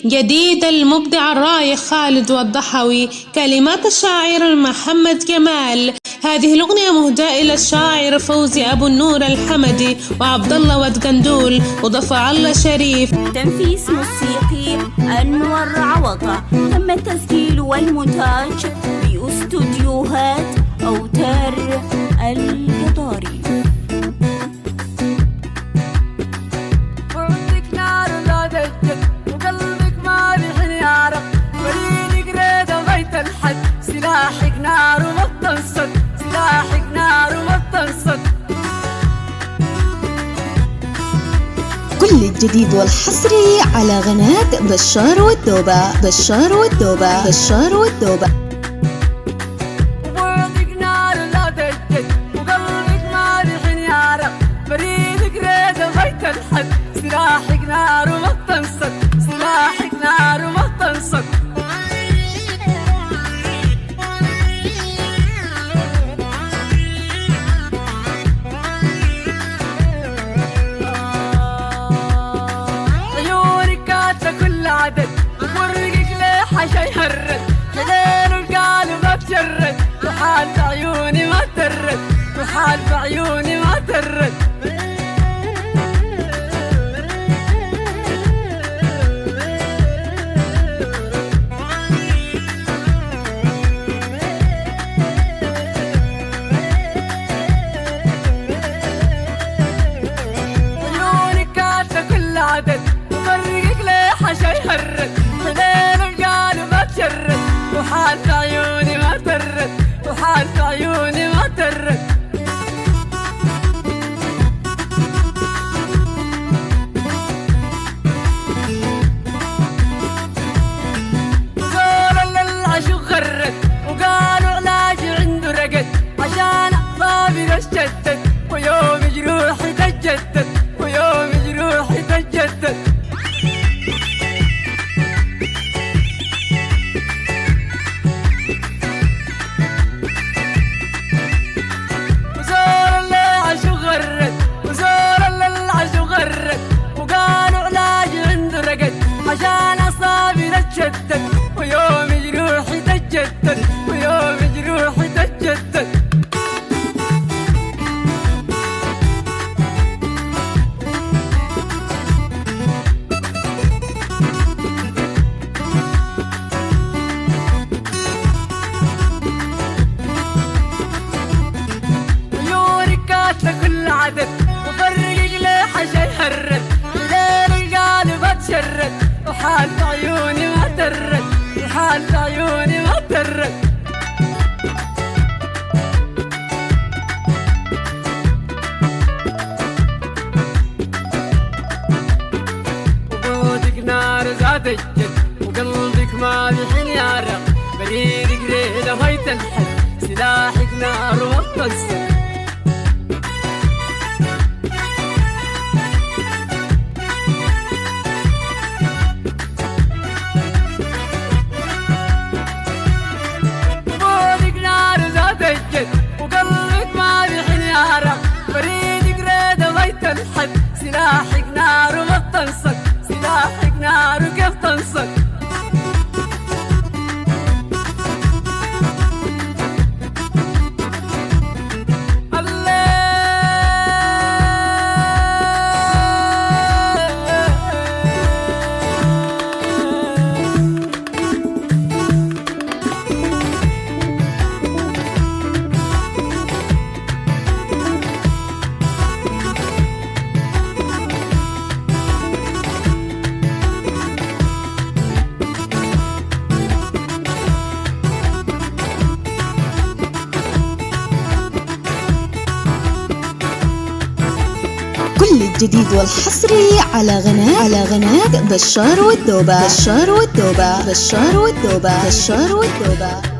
جديد المبدع الرائع خالد والضحوي، كلمات الشاعر محمد جمال. هذه الأغنية مهداة إلى الشاعر فوزي أبو النور الحمدي وعبد الله ودقندول وضفع الله شريف. تنفيذ موسيقي أنور عوضة. تم التسجيل والمونتاج باستوديوهات أوتار الجداري. وعندك نار لا دجت وقلبك ما بيحن يعرق، ورينك ريدة غاية الحد، سلاحك نار وما بتنصت، سلاحك نار وما بتنصت. كل الجديد والحصري على قناة بشار والدوبة. بشار والدوبة. بشار والدوبة. وعندك نار لا دجت وقلبك ما بيحن يعرق، ورينك ريدة غاية الحد، سلاحك نار وما بتنصت، سلاحك نار وما بتنصت. عدد وفرقك ليه شي هرد، لين القلب ما تجرد، وحال بعيوني ما ترد، وحال بعيوني ما ترد. عيونك كاتة كل عدد وفرقك ليه شي هرد، لين القلب ما تجرد، وحال بعيوني ما ترد، وحال بعيوني ما ترد. وقالوا للعشق غرد، وقالوا علاجي عنده رقد، عشان أعصابي تشتت، ويوم جروحي تتجدد، ويوم جروحي تتجدد. عشان أصابي تتجدد، ويوم جروحي تتجدد، ويوم جروحي تتجدد. عيونك كاتلة كل عدد وفرقك ليه شي هرد، لين القلب اتشرد، وحال بعيوني ما ترد، وحال بعيوني ما ترد. وجودك نار زاد الجد، وقلبك ما بيحن يعرق، بريدك ريدة غاية الحد، سلاحك نار وما بتنصت. وقلبك ما بيحن يعرق، بريدك ريدة غاية الحد، سلاحك نار وما بتنصت، سلاحك نار وكيف تنصت. كل الجديد والحصري على قناة بشار والدوبة. بشار والدوبة. بشار والدوبة. بشار والدوبة.